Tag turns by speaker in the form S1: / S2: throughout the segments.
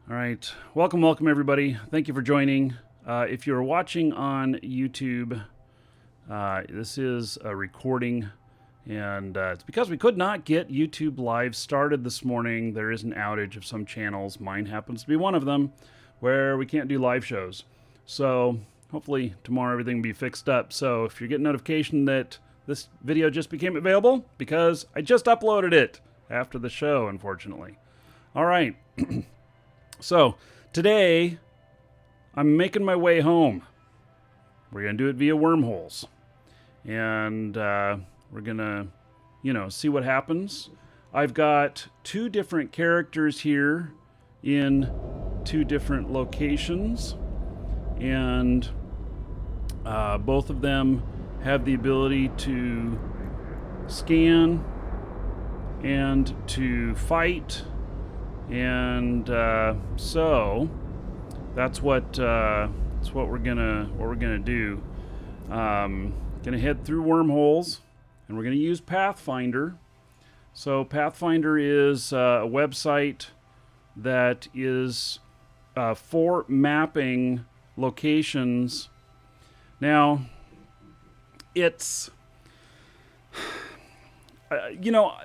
S1: All right. Welcome everybody. Thank you for joining. If you're watching on YouTube, this is a recording, and it's because we could not get YouTube Live started this morning. There is an outage of some channels. Mine happens to be one of them, where we can't do live shows. So hopefully tomorrow everything will be fixed up. So if you're getting notification that this video just became available, because I just uploaded it after the show, unfortunately. All right. So, today, I'm making my way home. We're going to do it via wormholes. And we're going to, see what happens. I've got two different characters here in two different locations. And both of them have the ability to scan and to fight. And so that's what we're gonna do. Gonna head through wormholes, and we're gonna use Pathfinder. So Pathfinder is a website that is for mapping locations. Now, it's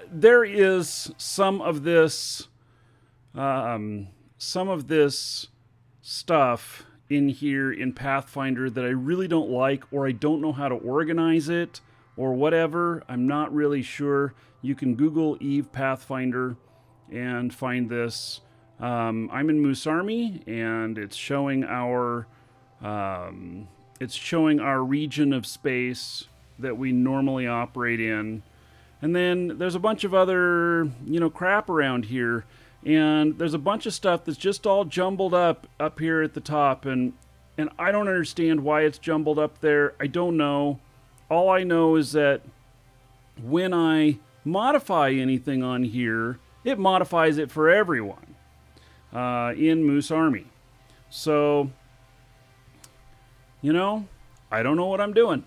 S1: there is some of this stuff in here in Pathfinder that I really don't like, or I don't know how to organize it, or whatever. I'm not really sure. You can Google Eve Pathfinder and find this. I'm in Moose Army, and it's showing our region of space that we normally operate in. And then there's a bunch of other, crap around here. And there's a bunch of stuff that's just all jumbled up here at the top. And I don't understand why it's jumbled up there. I don't know. All I know is that when I modify anything on here, it modifies it for everyone in Moose Army. So, I don't know what I'm doing.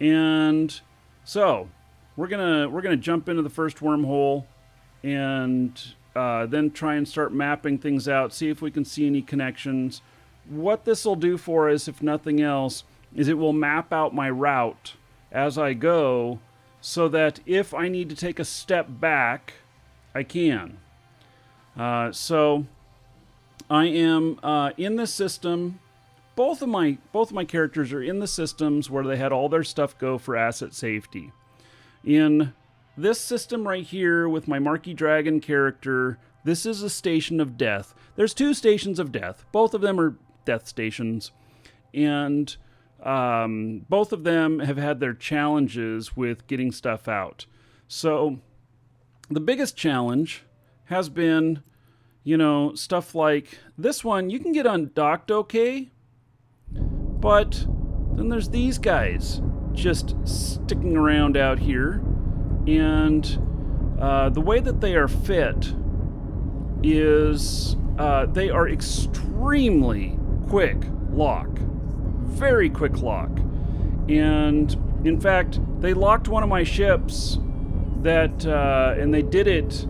S1: And so we're gonna jump into the first wormhole and then try and start mapping things out, see if we can see any connections. What this will do for us, if nothing else, is it will map out my route as I go, so that if I need to take a step back, I can. So I am in this system. Both of my characters are in the systems where they had all their stuff go for asset safety. In this system right here with my Marquee Dragon character, this is a station of death. There's two stations of death. Both of them are death stations. And both of them have had their challenges with getting stuff out. So the biggest challenge has been, stuff like this one. You can get undocked okay, but then there's these guys just sticking around out here. And the way that they are fit is they are extremely quick lock. Very quick lock. And in fact, they locked one of my ships that, and they did it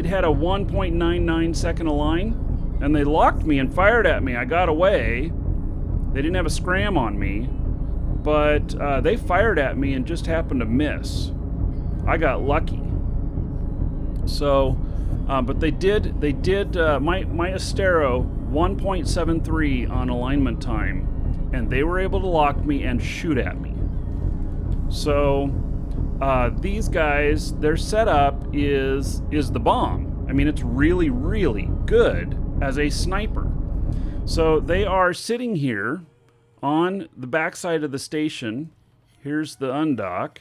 S1: had a 1.99 second align, and they locked me and fired at me. I got away. They didn't have a scram on me, but they fired at me and just happened to miss. I got lucky. So, but they did my Astero 1.73 on alignment time, and they were able to lock me and shoot at me. So, these guys, their setup is the bomb. I mean, it's really, really good as a sniper. So they are sitting here on the backside of the station. Here's the undock.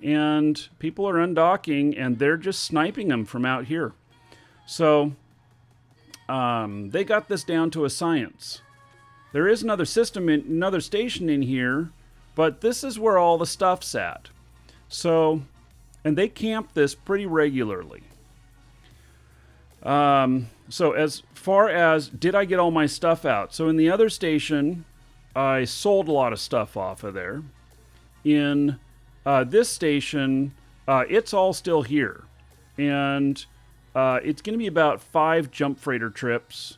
S1: And people are undocking, and they're just sniping them from out here. So they got this down to a science. There is another system, another station in here, but this is where all the stuff's at. So, and they camp this pretty regularly. So as far as, did I get all my stuff out? So in the other station, I sold a lot of stuff off of there. In this station, it's all still here. And it's going to be about 5 jump freighter trips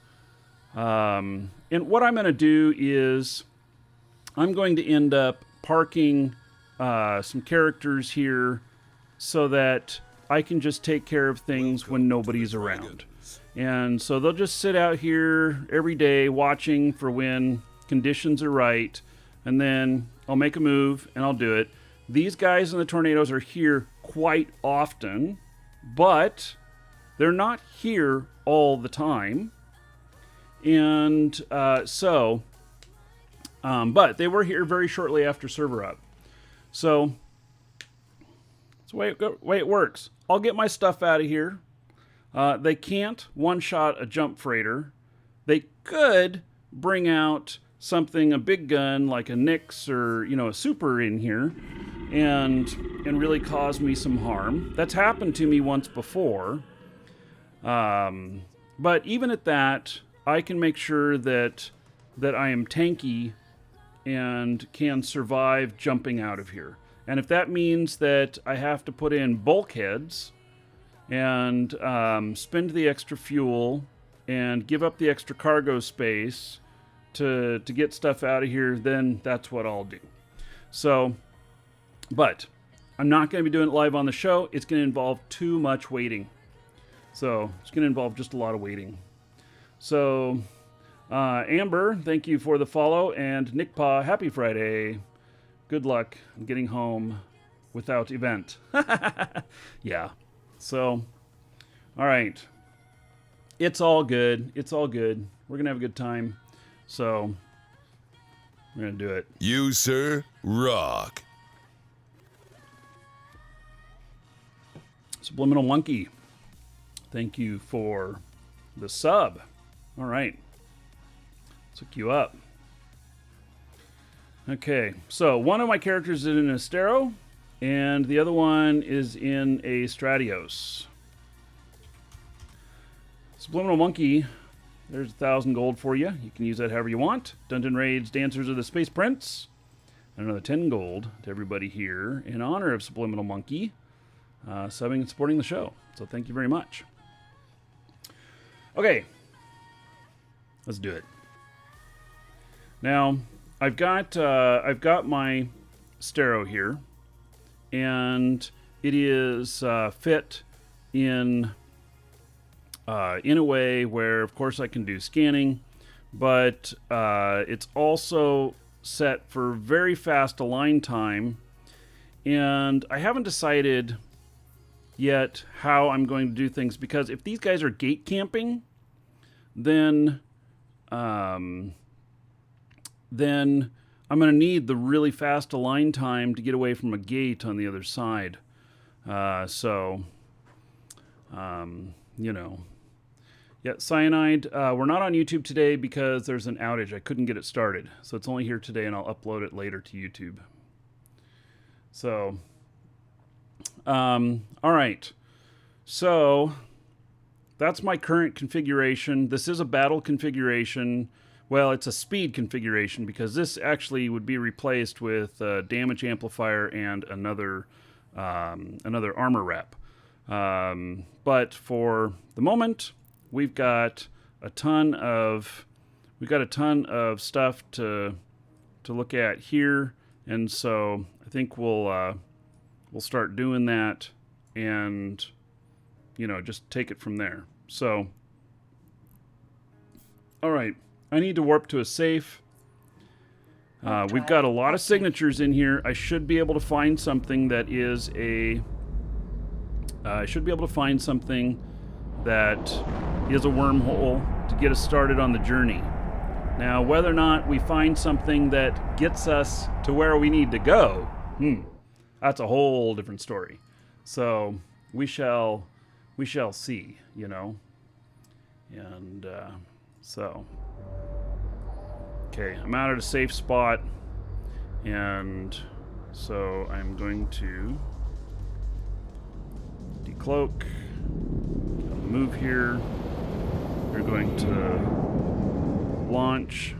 S1: And what I'm going to do is I'm going to end up parking some characters here so that I can just take care of things when nobody's around. And so they'll just sit out here every day watching for when conditions are right, and then I'll make a move and I'll do it. These guys in the tornadoes are here quite often, but they're not here all the time. And but they were here very shortly after server up. So that's the way it works. I'll get my stuff out of here. They can't one-shot a jump freighter. They could bring out something, a big gun like a Nyx or, a super in here and really cause me some harm. That's happened to me once before. But even at that, I can make sure that I am tanky and can survive jumping out of here. And if that means that I have to put in bulkheads and spend the extra fuel and give up the extra cargo space to get stuff out of here, then that's what I'll do. So, but I'm not going to be doing it live on the show. It's going to involve too much waiting. So it's going to involve just a lot of waiting. So, Amber, thank you for the follow. And Nick Pa, happy Friday. Good luck getting home without event. Yeah. So, all right. It's all good. It's all good. We're going to have a good time. So, we're going to do it.
S2: You, sir, rock.
S1: Subliminal Monkey, thank you for the sub. All right. Let's hook you up. Okay, so one of my characters is in an Astero, and the other one is in a Stratios. Subliminal Monkey, there's 1,000 gold for you. You can use that however you want. Dungeon Raids, Dancers of the Space Prince. And another 10 gold to everybody here in honor of Subliminal Monkey subbing and supporting the show. So thank you very much. Okay, let's do it. Now, I've got my Astero here, and it is fit in a way where, of course, I can do scanning, but it's also set for very fast align time, and I haven't decided yet how I'm going to do things, because if these guys are gate camping, then I'm going to need the really fast align time to get away from a gate on the other side. Yeah, Cyanide, we're not on YouTube today because there's an outage. I couldn't get it started. So it's only here today, and I'll upload it later to YouTube. So, all right. So, that's my current configuration. This is a battle configuration. Well, it's a speed configuration because this actually would be replaced with a damage amplifier and another armor wrap. But for the moment, we've got a ton of stuff to look at here, and so I think we'll start doing that, and just take it from there. So, all right. I need to warp to a safe. We've got a lot of signatures in here. I should be able to find something that is a wormhole to get us started on the journey. Now, whether or not we find something that gets us to where we need to go, that's a whole different story. So we shall see, And so. Okay, I'm out at a safe spot, and so I'm going to decloak, move here. We're going to launch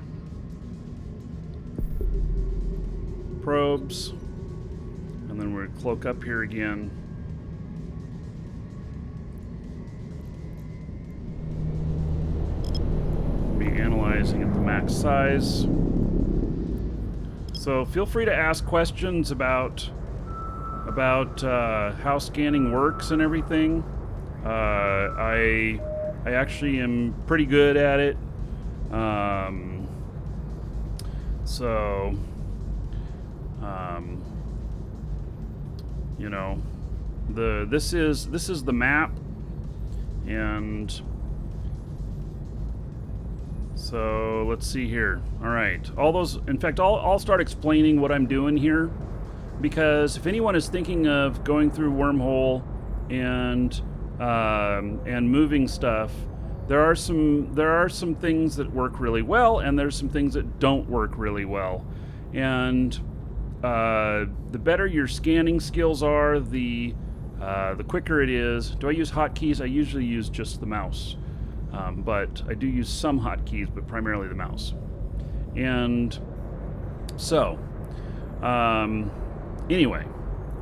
S1: probes, and then we're going to cloak up here again. Be using at the max size. So feel free to ask questions about how scanning works and everything. I actually am pretty good at it. You know, this is the map, and so let's see here. All right, all those. In fact, I'll start explaining what I'm doing here, because if anyone is thinking of going through Wormhole and moving stuff, there are some things that work really well, and there's some things that don't work really well. And the better your scanning skills are, the quicker it is. Do I use hotkeys? I usually use just the mouse, but I do use some hotkeys, but primarily the mouse. And so, anyway,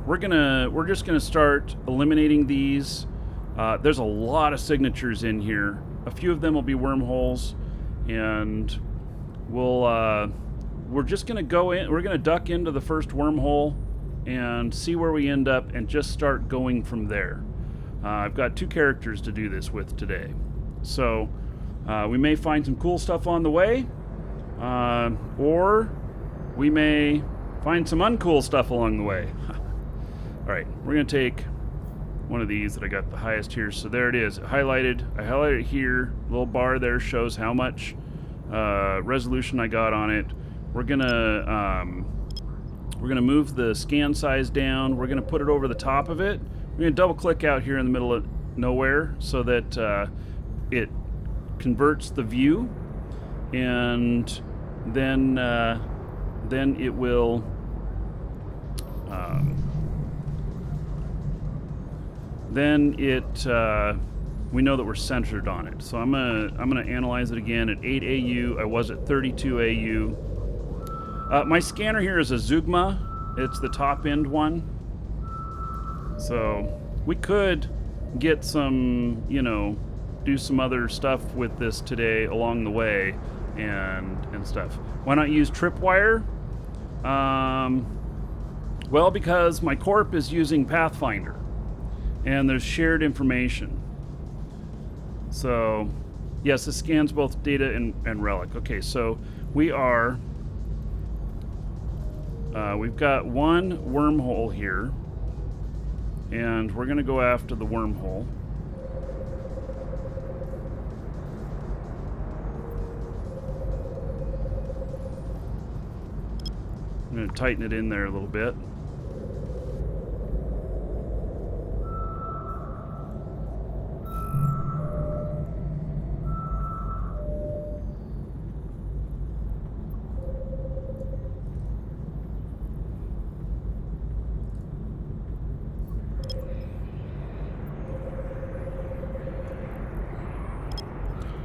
S1: we're just gonna start eliminating these. There's a lot of signatures in here. A few of them will be wormholes, and we're just gonna go in. We're gonna duck into the first wormhole and see where we end up, and just start going from there. I've got 2 characters to do this with today, so we may find some cool stuff on the way, or we may find some uncool stuff along the way. All right, we're gonna take one of these that I got the highest here. So there it is, highlighted. I highlighted it here. Little bar there shows how much resolution I got on it. We're gonna move the scan size down. We're gonna put it over the top of it. We're gonna double click out here in the middle of nowhere so that it converts the view, and then it will we know that we're centered on it. So I'm gonna analyze it again at 8 AU. I was at 32 AU. My scanner here is a Zugma. It's the top end one. So we could get some, do some other stuff with this today along the way and stuff. Why not use tripwire? Well, because my corp is using Pathfinder, and there's shared information. So, yes, this scans both data and relic. Okay, so we've got one wormhole here, and we're going to go after the wormhole. I'm going to tighten it in there a little bit.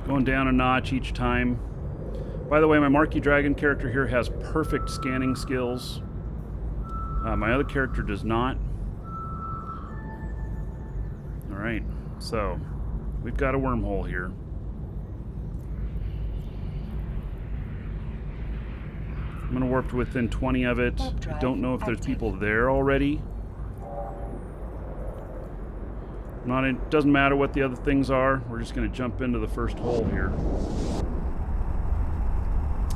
S1: Going down a notch each time. By the way, my Marquee Dragon character here has perfect scanning skills. My other character does not. Alright, so we've got a wormhole here. I'm going to warp to within 20 of it. I don't know if there's people there already. It doesn't matter what the other things are. We're just going to jump into the first hole here.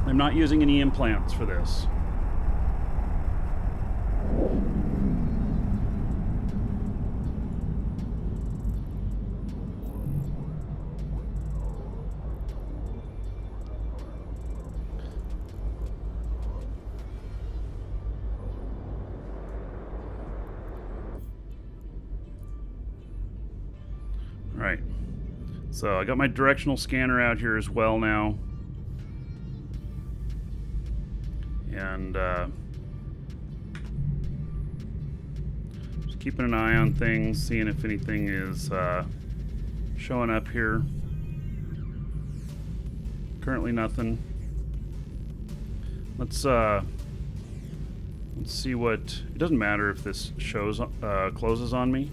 S1: I'm not using any implants for this. Alright, so I got my directional scanner out here as well now. And just keeping an eye on things, seeing if anything is showing up here. Currently nothing. Let's see what... It doesn't matter if this closes on me.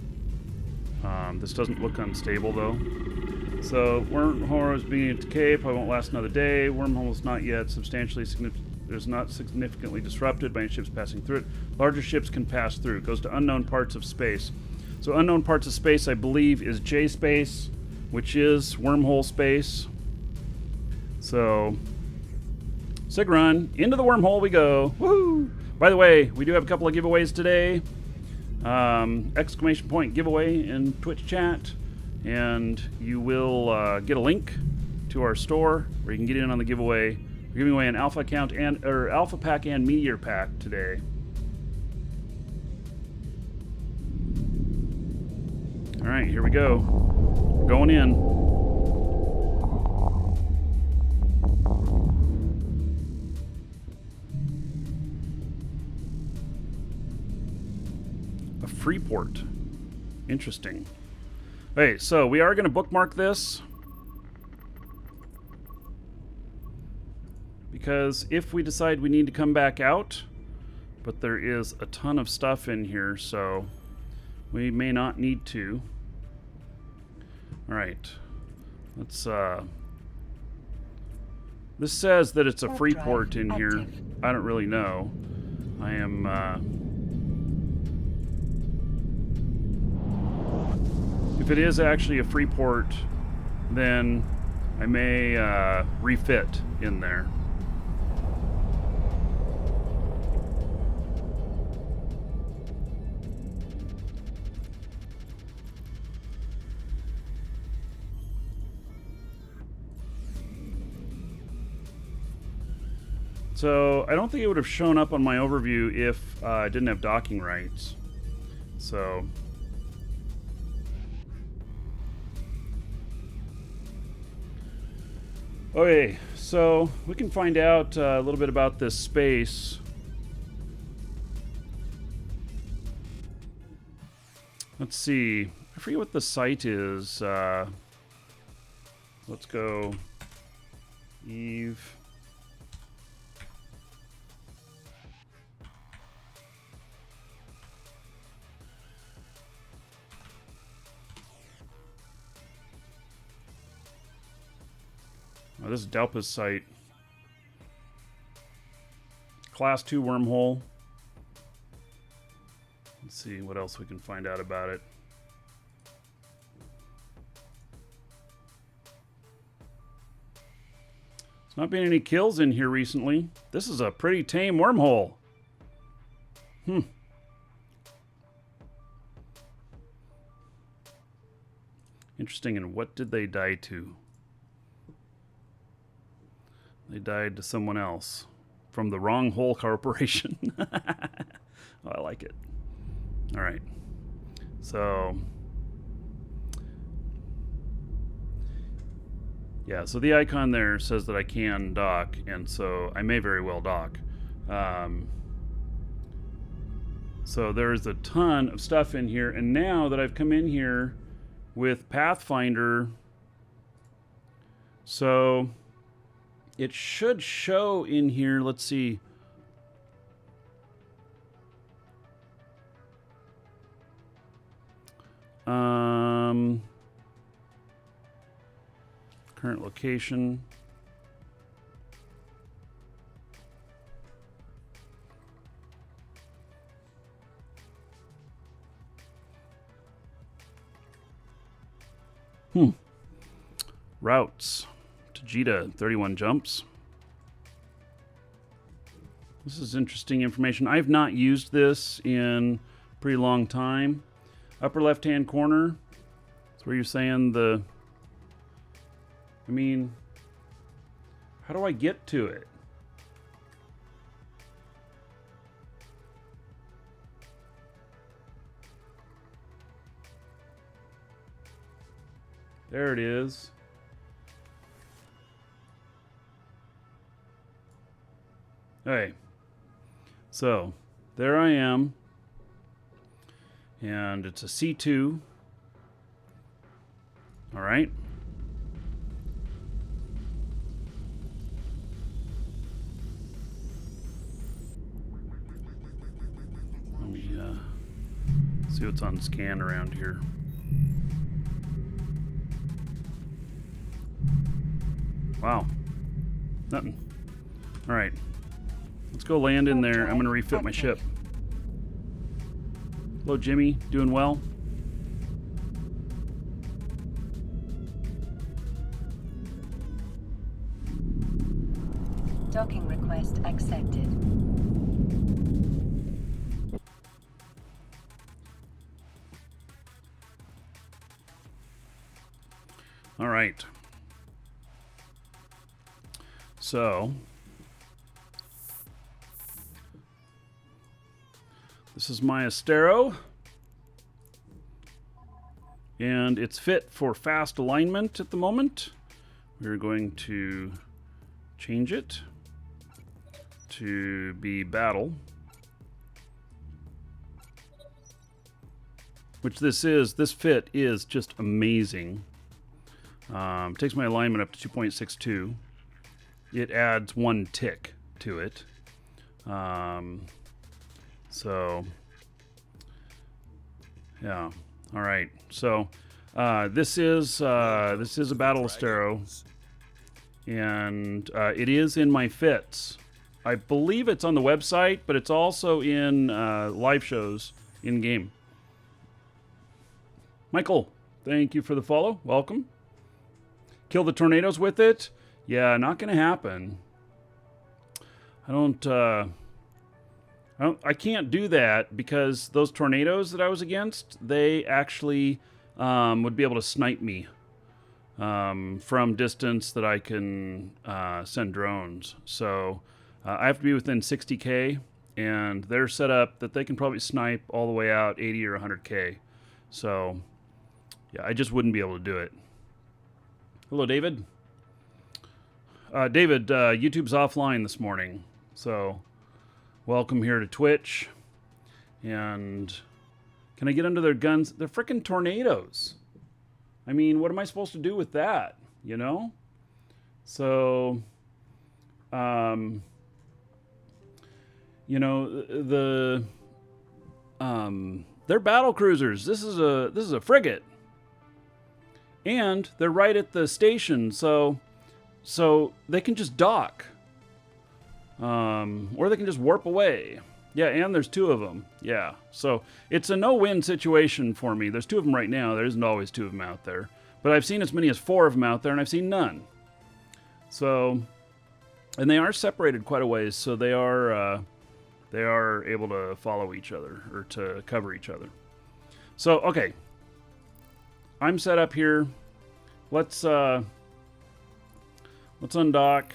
S1: This doesn't look unstable though. So, Wormhole is beginning to decay. Probably won't last another day. Wormhole is not yet substantially significant. Is not significantly disrupted by any ships passing through it. Larger ships can pass through. It goes to unknown parts of space. So, unknown parts of space, I believe, is J space, which is wormhole space. So, sig run. Into the wormhole we go. Woohoo! By the way, we do have a couple of giveaways today. Exclamation point giveaway in Twitch chat. And you will get a link to our store where you can get in on the giveaway. We're giving away an Alpha account or Alpha Pack and Meteor Pack today. All right, here we go. We're going in. A Freeport. Interesting. Okay, so we are going to bookmark this. Because if we decide we need to come back out, but there is a ton of stuff in here, so we may not need to. All right, let's, this says that it's a Freeport in here. I don't really know. I am, if it is actually a Freeport, then I may refit in there. So I don't think it would have shown up on my overview if I didn't have docking rights. So okay, so we can find out a little bit about this space. Let's see. I forget what the site is. Let's go Eve. Oh, this is Delpa's site. Class 2 wormhole. Let's see what else we can find out about it. There's not been any kills in here recently. This is a pretty tame wormhole. Interesting, and what did they die to? They died to someone else from the Wrong Hole Corporation. Oh, I like it. All right. So, yeah, so the icon there says that I can dock, and so I may very well dock. So there's a ton of stuff in here, and now that I've come in here with Pathfinder, so it should show in here, let's see. Current location. Routes. Tajita, 31 jumps. This is interesting information. I've not used this in a pretty long time. Upper left-hand corner. That's where you're saying the... I mean, how do I get to it? There it is. Okay, so there I am, and it's a C2. All right. Let me see what's on scan around here. Wow. Nothing. All right. Let's go land in there. I'm going to refit my ship. Hello, Jimmy. Doing well?
S3: Docking request accepted.
S1: All right. So, this is my Astero, and it's fit for fast alignment at the moment. We're going to change it to be battle, which this fit is just amazing. Takes my alignment up to 2.62. It adds 1 tick to it. So, yeah. All right. So, this is a battle Astero, and it is in my fits. I believe it's on the website, but it's also in live shows in game. Michael, thank you for the follow. Welcome. Kill the tornadoes with it? Yeah, not going to happen. I can't do that because those tornadoes that I was against, they actually would be able to snipe me from distance that I can send drones. So I have to be within 60K, and they're set up that they can probably snipe all the way out 80 or 100K. So yeah, I just wouldn't be able to do it. Hello, David. David, YouTube's offline this morning, so welcome here to Twitch. And can I get under their guns? They're freaking tornadoes. I mean, what am I supposed to do with that? You know? So, you know, they're battle cruisers. This is a frigate, and they're right at the station, so they can just dock, or they can just warp away. Yeah, and there's 2 of them. Yeah, so it's a no-win situation for me. There's 2 of them right now. There isn't always 2 of them out there, but I've seen as many as 4 of them out there, and I've seen none. So, and they are separated quite a ways, so they are able to follow each other or to cover each other. So, okay, I'm set up here. Let's undock.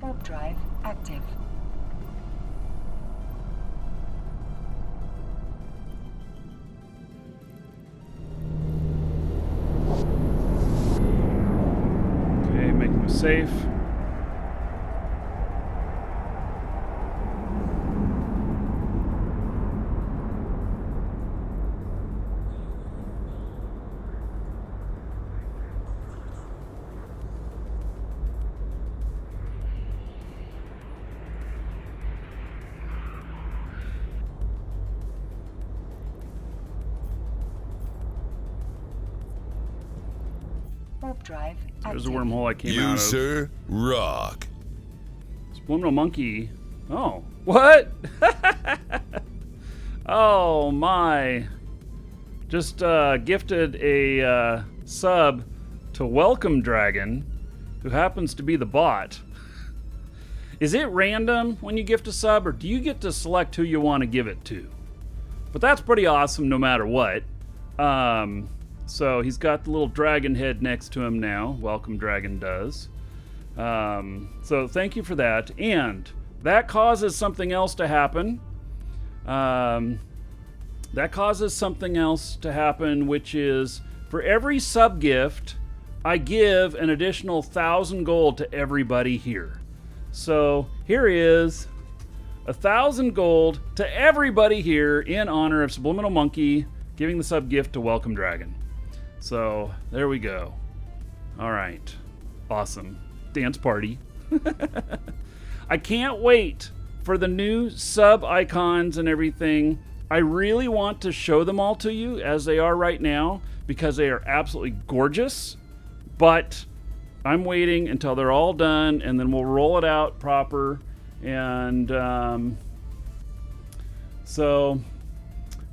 S3: Warp drive active.
S1: Okay, making them safe.
S3: Warp drive active.
S1: There's a wormhole I came out of.
S2: User rock.
S1: Subliminal monkey. Oh, what? Oh my! Just gifted a sub to Welcome Dragon, who happens to be the bot. Is it random when you gift a sub, or do you get to select who you want to give it to? But that's pretty awesome no matter what. So he's got the little dragon head next to him now. Welcome Dragon does. So thank you for that. And that causes something else to happen. Which is for every sub gift, I give an additional 1,000 gold to everybody here. So here is 1,000 gold to everybody here in honor of Subliminal Monkey giving the sub gift to Welcome Dragon. So there we go. All right, awesome dance party. I can't wait for the new sub icons and everything, I really want to show them all to you as they are right now because they are absolutely gorgeous. But I'm waiting until they're all done, and then we'll roll it out proper. And so,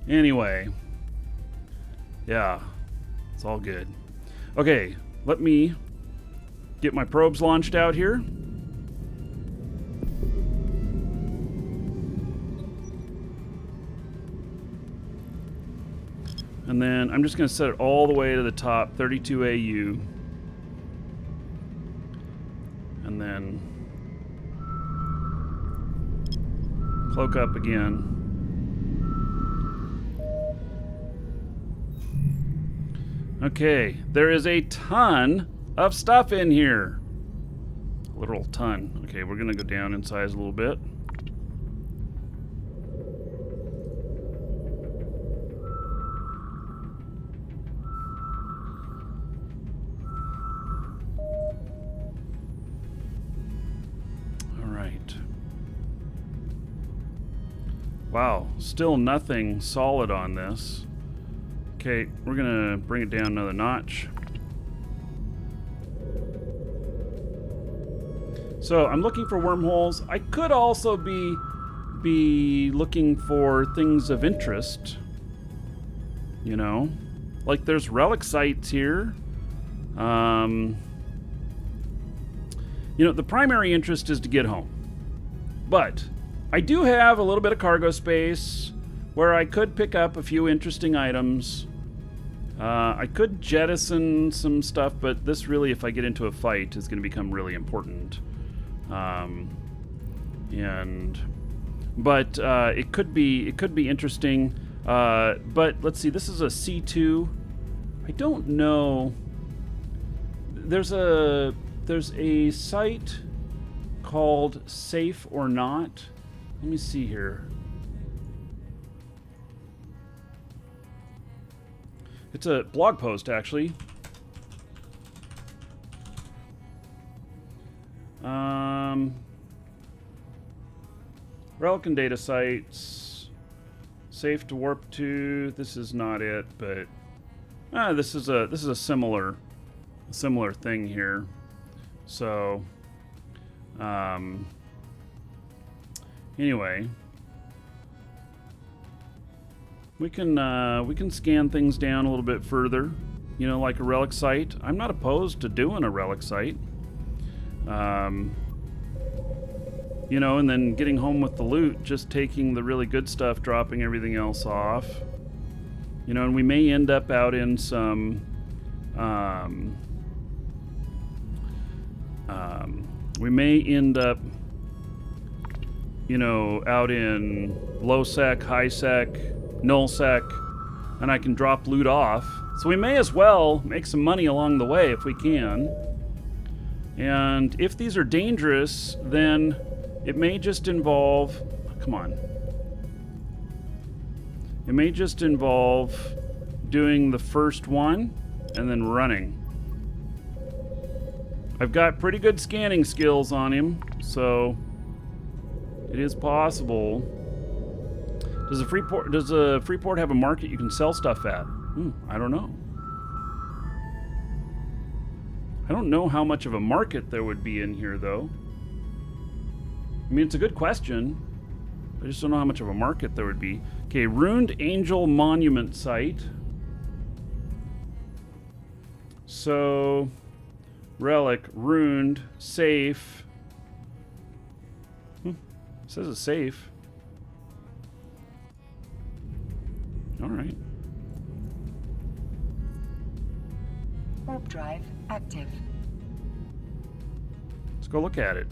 S1: anyway, yeah, it's all good. Okay, let me get my probes launched out here. And then I'm just going to set it all the way to the top, 32 AU. And then cloak up again. Okay, there is a ton of stuff in here. A literal ton. Okay, we're going to go down in size a little bit. Wow, still nothing solid on this. Okay, we're gonna bring it down another notch. So I'm looking for wormholes. I could also be looking for things of interest. You know, like there's relic sites here. You know, the primary interest is to get home, but I do have a little bit of cargo space where I could pick up a few interesting items. I could jettison some stuff, but this really, if I get into a fight, is going to become really important. But it could be interesting. But let's see. This is a C2. I don't know. There's a site called Safe or Not. Let me see here. It's a blog post, actually. Relic and data sites. Safe to warp to. This is not it, but this is a similar thing here. So anyway, we can scan things down a little bit further, you know, like a relic site. I'm not opposed to doing a relic site, you know, and then getting home with the loot, just taking the really good stuff, dropping everything else off, you know, and we may end up out in some we may end up, you know, out in low sec, high sec, null sec, and I can drop loot off. So we may as well make some money along the way if we can. And if these are dangerous, then it may just involve, come on. It may just involve doing the first one and then running. I've got pretty good scanning skills on him, so it is possible. Does a Freeport have a market you can sell stuff at? I don't know. I don't know how much of a market there would be in here, though. I mean, it's a good question. I just don't know how much of a market there would be. Okay, Ruined Angel Monument Site. So, relic, ruined, safe. It says it's safe. All right.
S3: Warp drive active.
S1: Let's go look at it.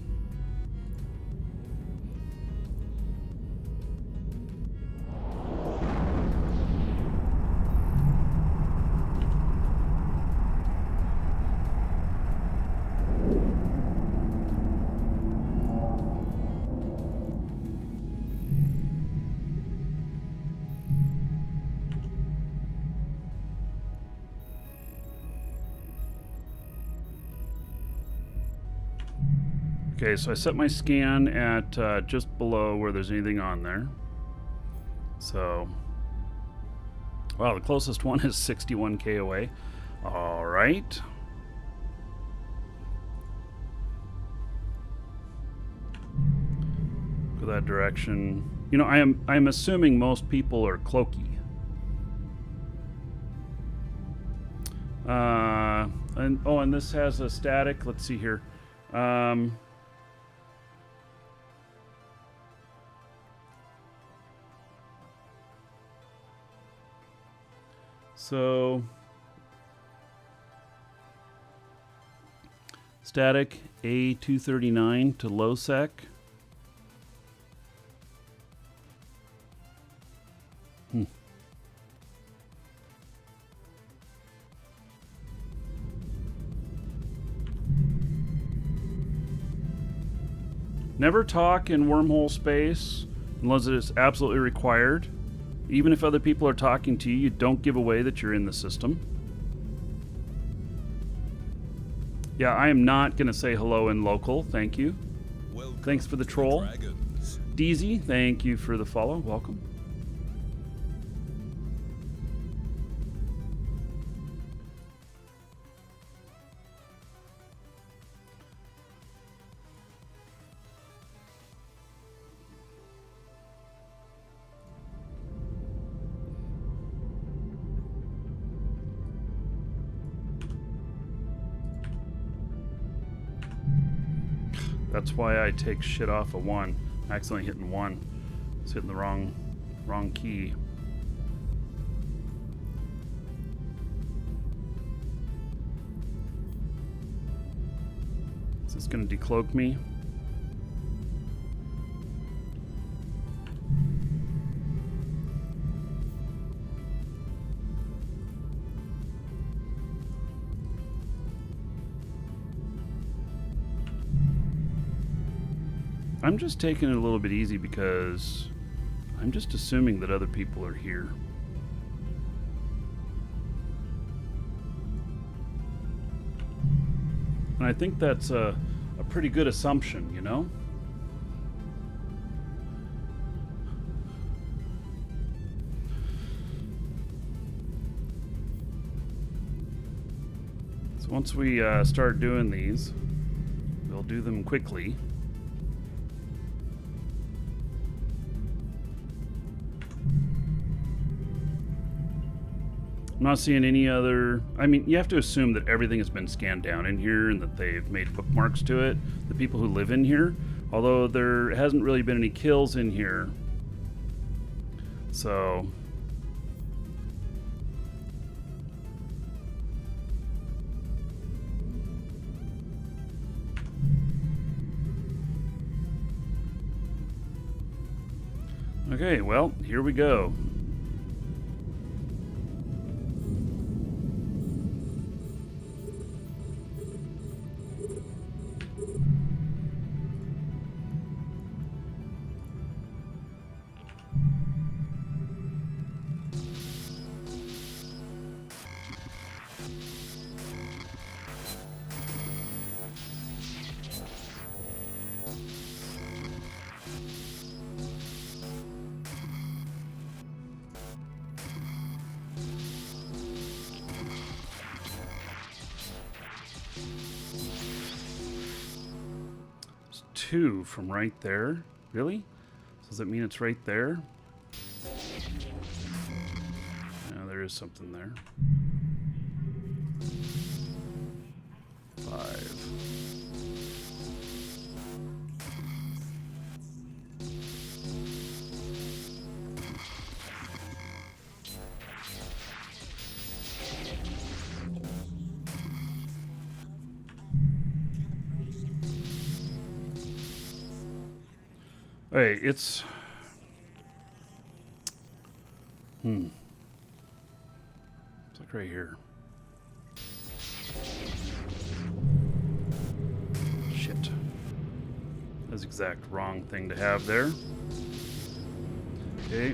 S1: Okay, so I set my scan at just below where there's anything on there. So, wow, the closest one is 61K away. All right. Go that direction. You know, I'm assuming most people are cloaky. And this has a static. Let's see here. So static A239 to low sec. Never talk in wormhole space unless it is absolutely required. Even if other people are talking to you, you don't give away that you're in the system. Yeah, I am not going to say hello in local. Thank you.
S2: Welcome
S1: Thanks for the
S2: to
S1: troll.
S2: Dragons.
S1: Deezy, thank you for the follow. Welcome. That's why I take shit off of 1. I'm accidentally hitting 1. It's hitting the wrong key. Is this going to decloak me? I'm just taking it a little bit easy because I'm just assuming that other people are here. And I think that's a pretty good assumption, you know? So once we start doing these, we'll do them quickly. I'm not seeing any other... I mean, you have to assume that everything has been scanned down in here and that they've made bookmarks to it, the people who live in here. Although there hasn't really been any kills in here. So... okay, well, here we go. It's 2 from right there. Really? Does that mean it's right there? Yeah, there is something there. 5. Hey, it's... It's like right here. Shit. That's the exact wrong thing to have there. Okay.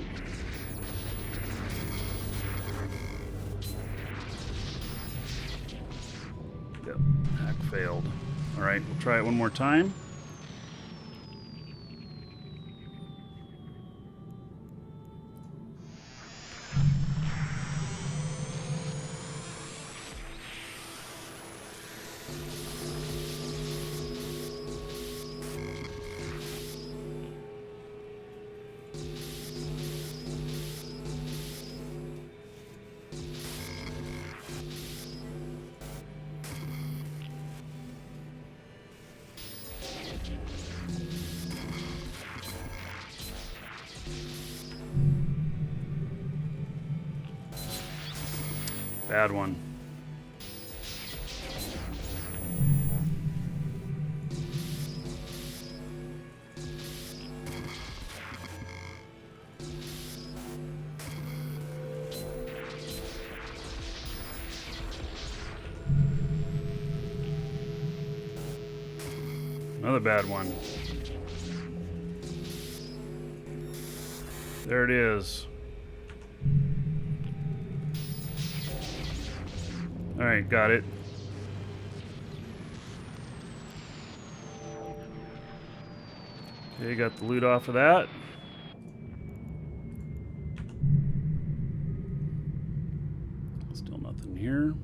S1: Yep, hack failed. Alright, we'll try it one more time. Bad one. Another bad one. There it is. All right, got it. Okay, got the loot off of that. Still nothing here.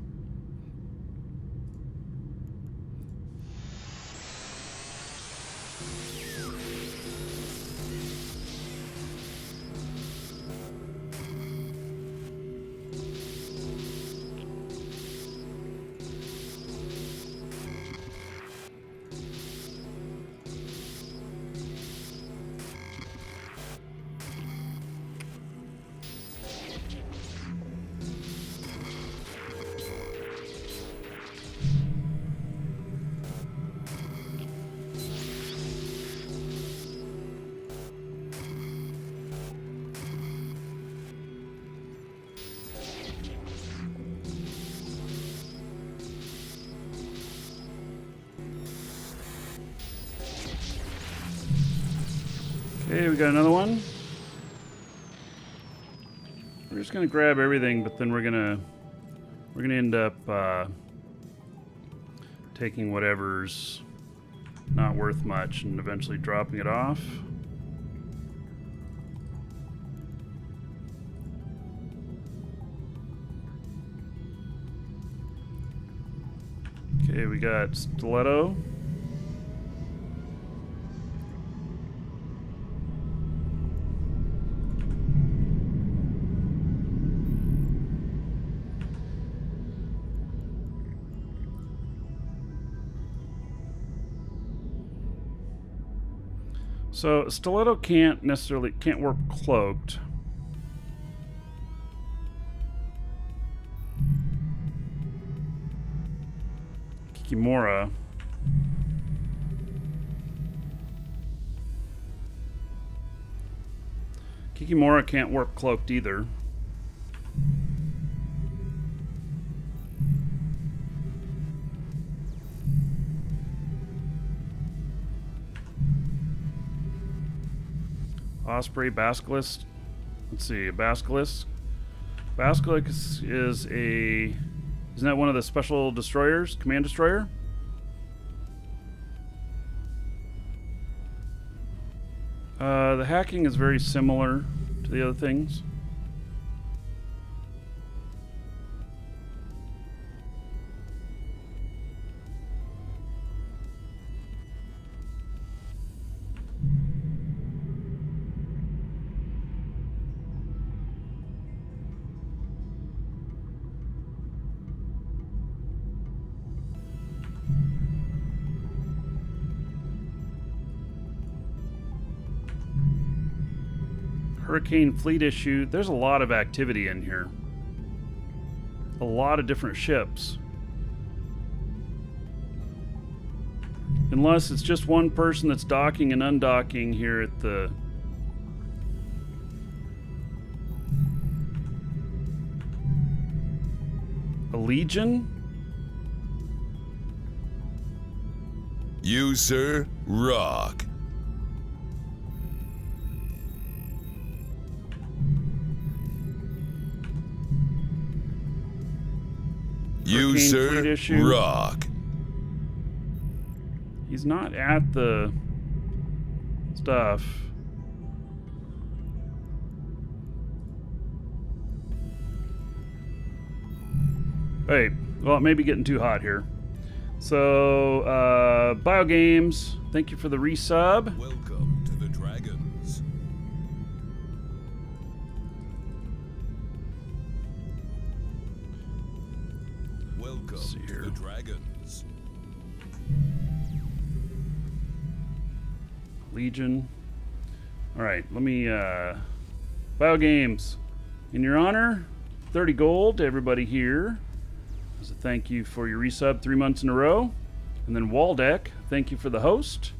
S1: Okay, we got another one. We're just gonna grab everything, but then we're gonna end up taking whatever's not worth much and eventually dropping it off. Okay, we got stiletto. So stiletto can't work cloaked. Kikimora. Kikimora can't work cloaked either. Osprey, Basilisk. Let's see, a Basilisk. Basilisk is a... Isn't that one of the special destroyers? Command destroyer? The hacking is very similar to the other things. Hurricane fleet issue. There's a lot of activity in here. A lot of different ships. Unless it's just one person that's docking and undocking here at the... A Legion?
S2: You, sir, rock. You,
S1: Hurricane
S2: sir,
S1: fleet issue.
S2: rock.
S1: He's not at the stuff. Hey, well, it may be getting too hot here. So, Biogames, thank you for the resub.
S2: Welcome to the Dragons. Welcome
S1: see
S2: to
S1: here.
S2: the Dragons.
S1: Legion. All right, let me, Biogames. In your honor, 30 gold to everybody here. As a thank you for your resub 3 months in a row. And then Waldeck, thank you for the host.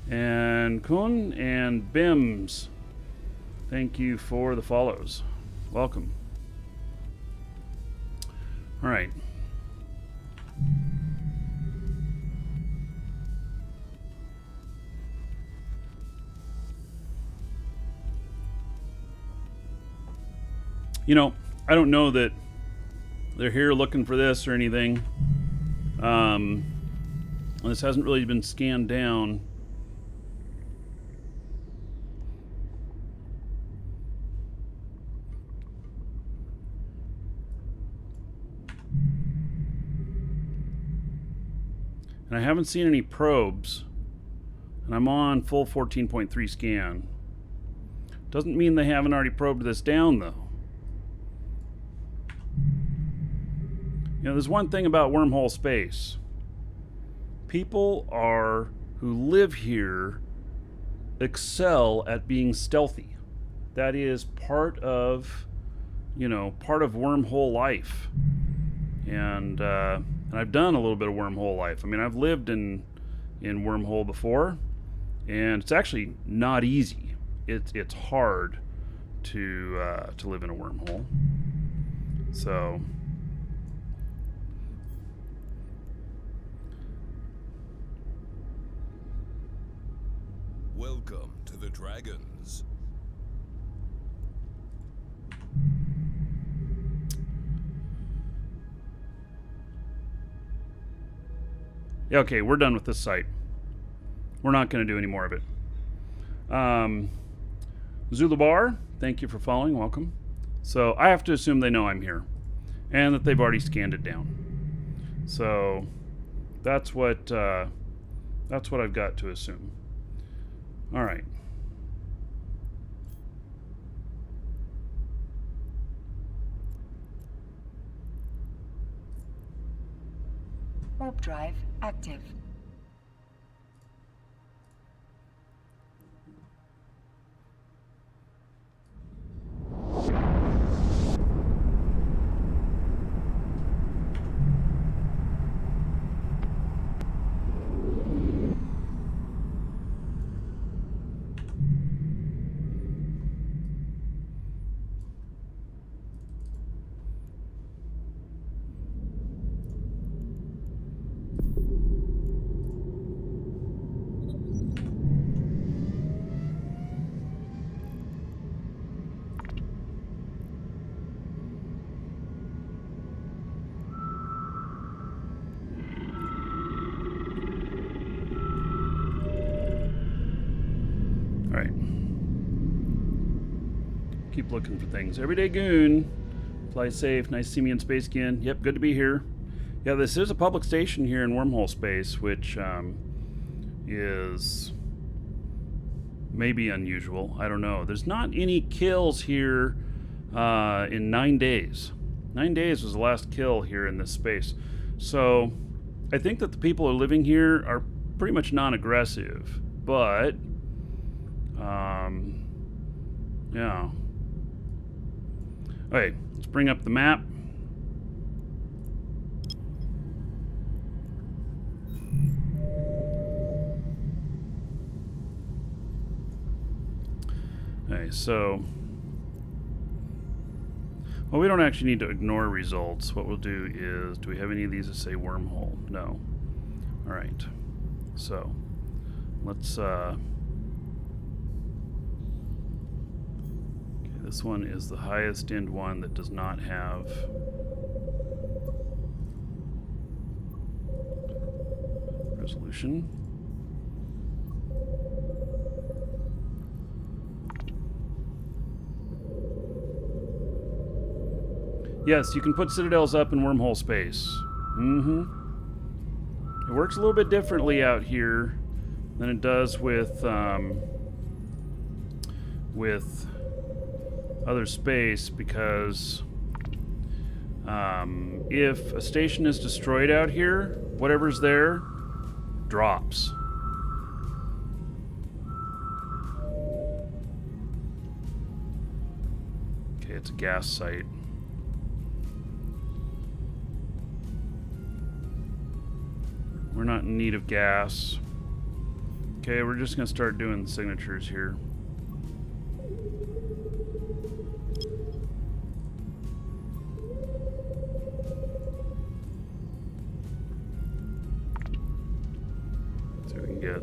S1: And Kun and Bims, thank you for the follows. Welcome. All right. You know, I don't know that they're here looking for this or anything. This hasn't really been scanned down. And I haven't seen any probes. And I'm on full 14.3 scan. Doesn't mean they haven't already probed this down, though. You know, there's one thing about Wormhole space. People who live here excel at being stealthy. That is part of Wormhole life. And I've done a little bit of Wormhole life. I mean, I've lived in Wormhole before, and it's actually not easy. It's hard to live in a wormhole. So.
S2: Welcome to the Dragons.
S1: Yeah, okay, we're done with this site. We're not going to do any more of it. Zulubar, thank you for following. Welcome. So I have to assume they know I'm here, and that they've already scanned it down. So that's what I've got to assume. All right.
S3: Warp drive active.
S1: All right. Keep looking for things. Everyday Goon. Fly safe. Nice to see me in space again. Yep, good to be here. Yeah, this is a public station here in Wormhole space, which is maybe unusual. I don't know. There's not any kills here in 9 days. 9 days was the last kill here in this space. So I think that the people who are living here are pretty much non-aggressive. But, yeah. Okay, let's bring up the map. Okay, so, well, we don't actually need to ignore results. What we'll do is, do we have any of these that say wormhole? No. All right. So, let's, okay, this one is the highest end one that does not have resolution. Yes, you can put citadels up in wormhole space. Mm-hmm. It works a little bit differently out here than it does with other space, because if a station is destroyed out here, whatever's there drops. Okay, it's a gas site. We're not in need of gas. Okay, we're just gonna start doing signatures here. See what we can get.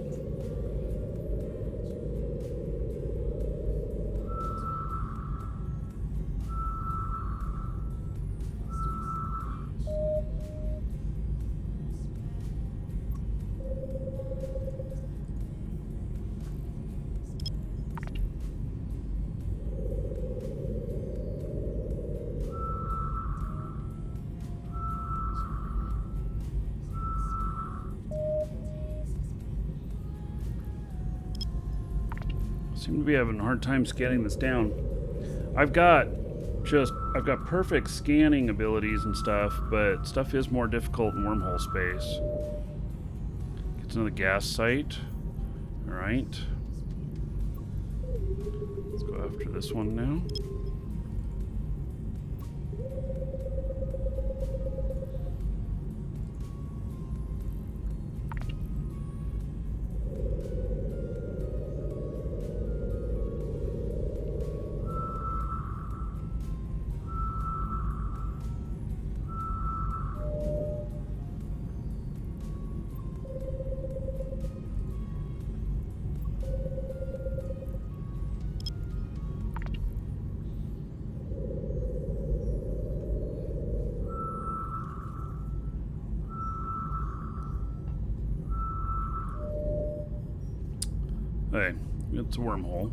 S1: Seem to be having a hard time scanning this down. I've got perfect scanning abilities and stuff, but stuff is more difficult in wormhole space. Get to another gas site. Alright. Let's go after this one now. Hey, it's a wormhole.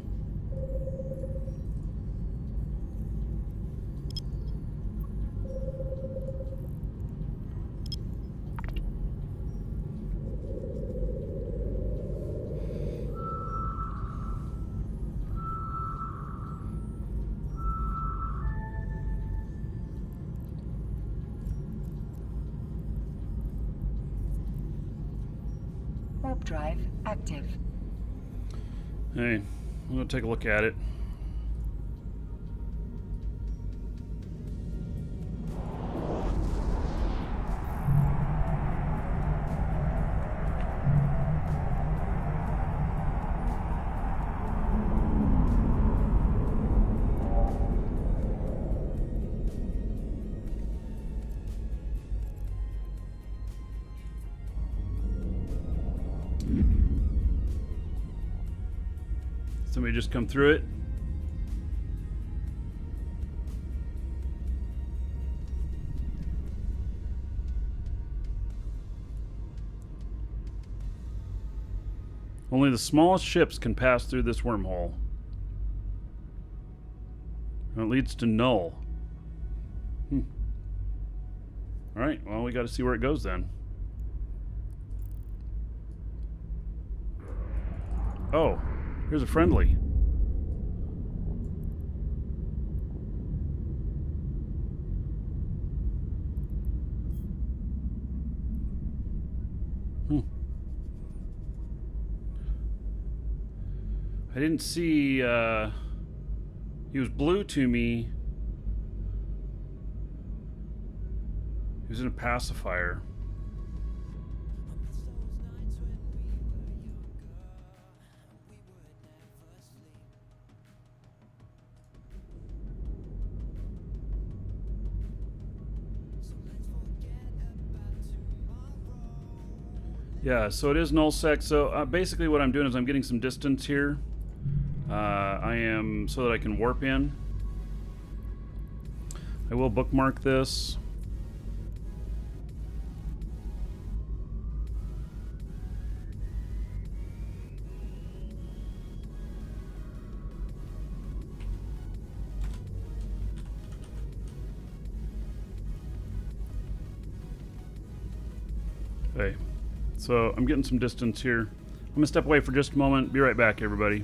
S3: Warp drive active.
S1: Hey, I'm gonna take a look at it. Somebody just come through it. Only the smallest ships can pass through this wormhole. And it leads to null. Alright, well, we gotta see where it goes then. Oh, here's a friendly. I didn't see, he was blue to me. He was in a pacifier. Yeah, so it is nullsec. So basically what I'm doing is I'm getting some distance here. So that I can warp in. I will bookmark this. Okay. So I'm getting some distance here. I'm going to step away for just a moment. Be right back, everybody.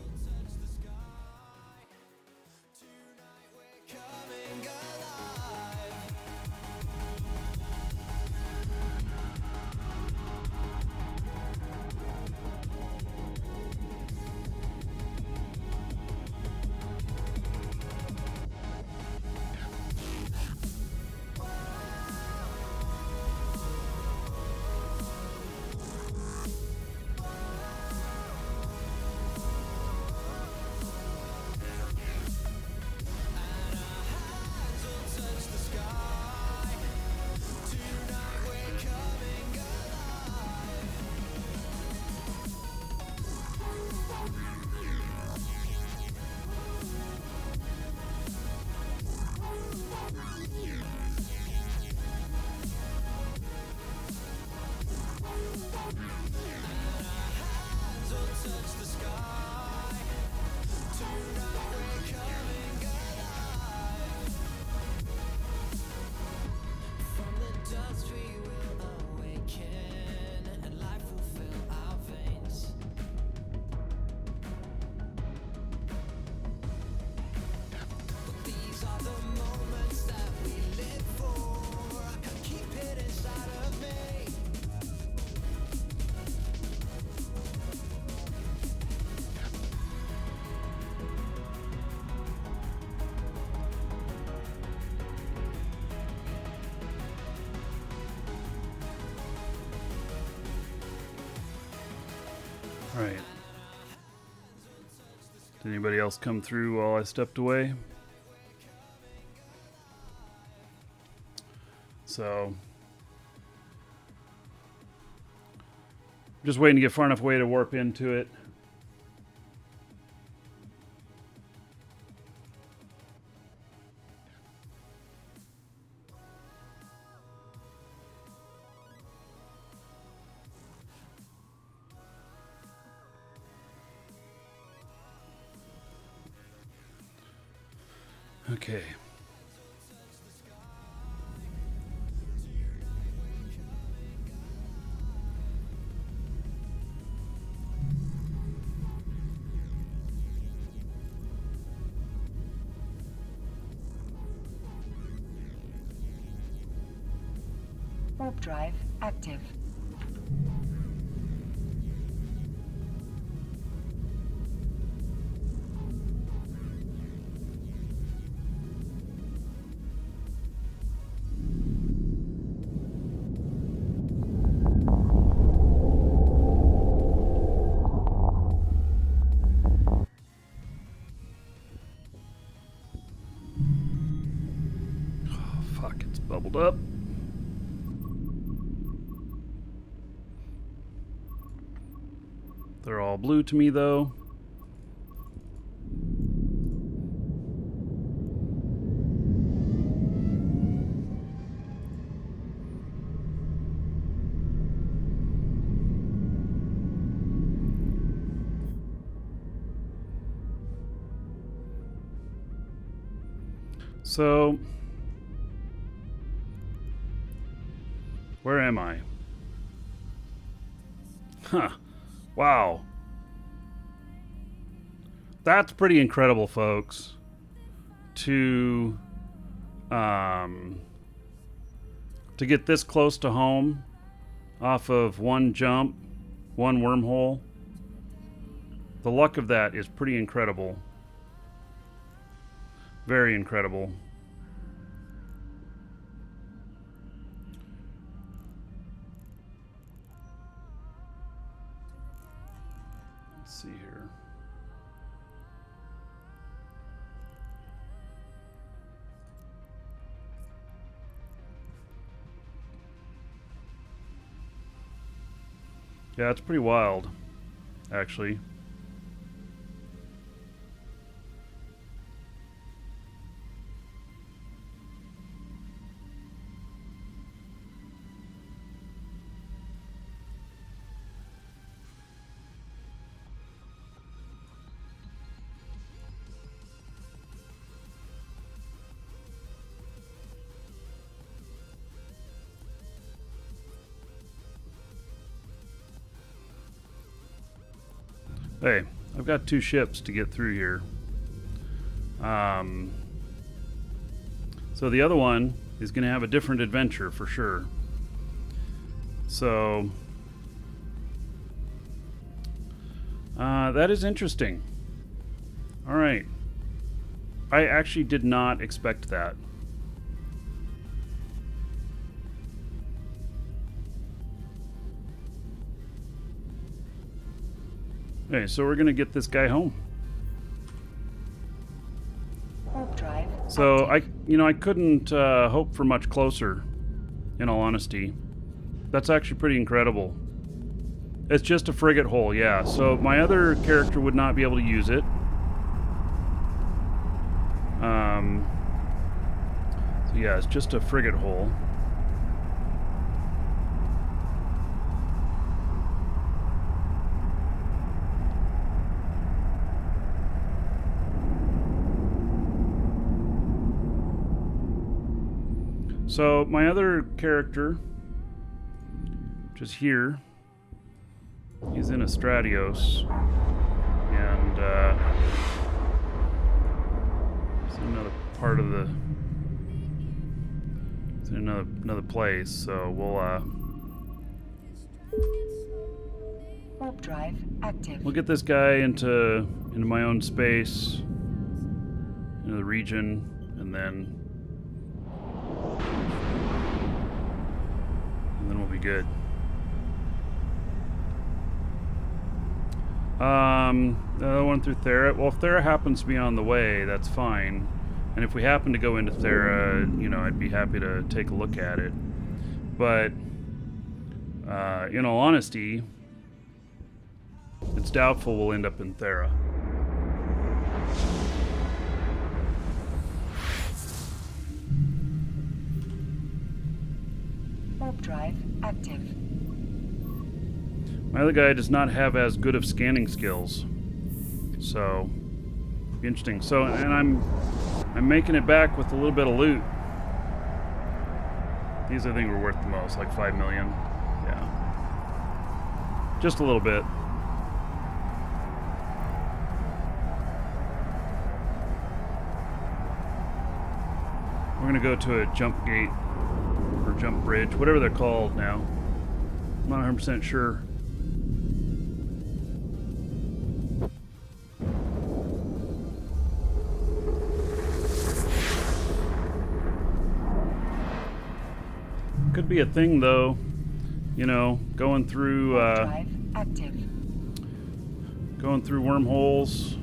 S1: All right. Did anybody else come through while I stepped away? So, just waiting to get far enough away to warp into it. Okay.
S3: Warp drive active.
S1: Fuck, it's bubbled up. They're all blue to me, though. So, where am I? Huh. Wow. That's pretty incredible, folks. To get this close to home off of one jump, one wormhole. The luck of that is pretty incredible. Very incredible. Let's see here. Yeah, it's pretty wild, actually. Hey, I've got 2 ships to get through here. So the other one is going to have a different adventure for sure. So that is interesting. All right. I actually did not expect that. Okay, so we're going to get this guy home.
S3: Warp drive.
S1: So
S3: active.
S1: I couldn't hope for much closer, in all honesty. That's actually pretty incredible. It's just a frigate hull, yeah. So my other character would not be able to use it. So yeah, it's just a frigate hull. So my other character, which is here, he's in a Stratios, and it's another part of the, it's in another place. So we'll
S3: Warp drive active.
S1: we'll get this guy into my own space, into the region, and then we'll be good. The other one through Thera. Well, if Thera happens to be on the way, that's fine. And if we happen to go into Thera, I'd be happy to take a look at it. But, in all honesty, it's doubtful we'll end up in Thera.
S3: Warp drive active.
S1: My other guy does not have as good of scanning skills, so be interesting. So, and I'm making it back with a little bit of loot. These I think were worth the most, like 5 million. Yeah, just a little bit. We're gonna go to a jump gate or jump bridge, whatever they're called now. I'm not 100% sure. Could be a thing though, going through
S3: Warp drive active.
S1: going through wormholes,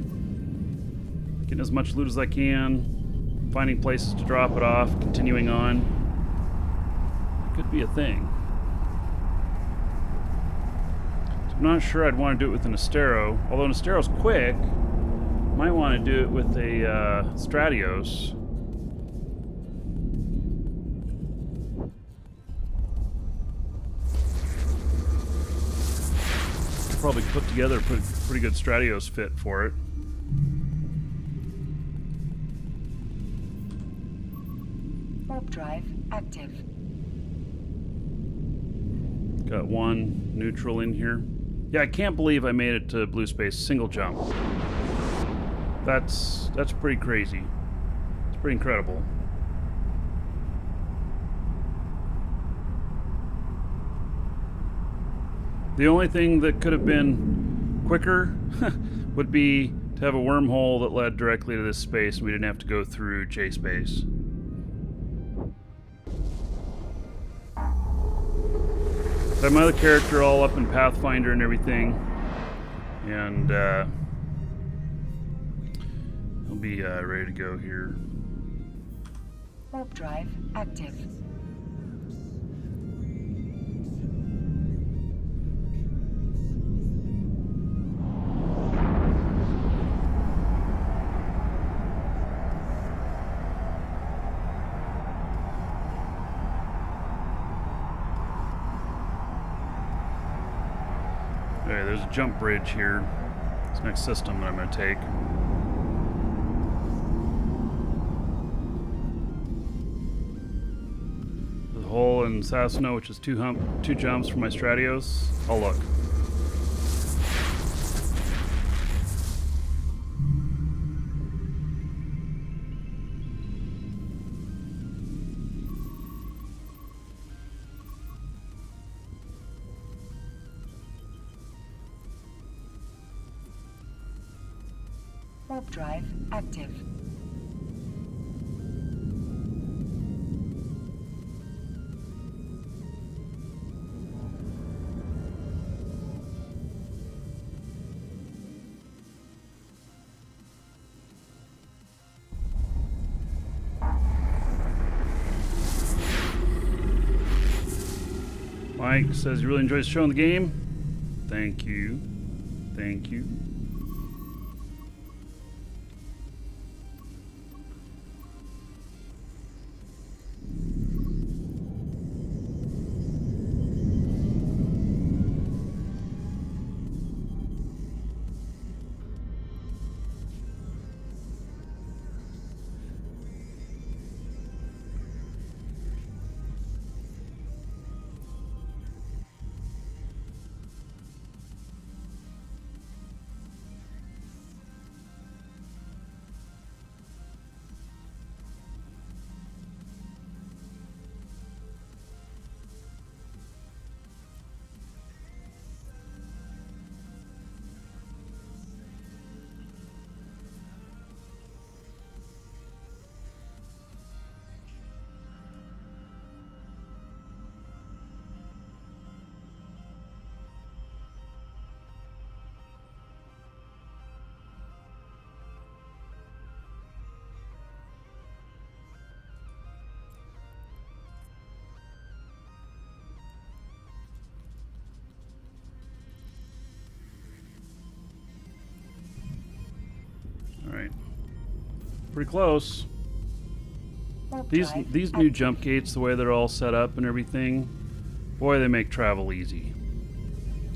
S1: getting as much loot as I can, finding places to drop it off, continuing on. Could be a thing. So I'm not sure I'd want to do it with an Astero, although an Astero's quick. Might want to do it with a Stratios. Probably put together a pretty good Stratios fit for it.
S3: Warp drive active.
S1: Got one neutral in here. Yeah, I can't believe I made it to blue space single jump. That's pretty crazy. It's pretty incredible. The only thing that could have been quicker would be to have a wormhole that led directly to this space and we didn't have to go through J space. I have my other character all up in Pathfinder and everything, and he'll be ready to go here.
S3: Warp drive active.
S1: Okay, there's a jump bridge here. This next system that I'm going to take. There's a hole in Sasano, which is two jumps for my Stratios. Oh, look.
S3: Warp drive active.
S1: Mike says he really enjoys showing the game. Thank you. Thank you. Alright. Pretty close.
S3: Warp
S1: These
S3: drive
S1: these new
S3: active.
S1: jump gates, the way they're all set up and everything, boy, they make travel easy.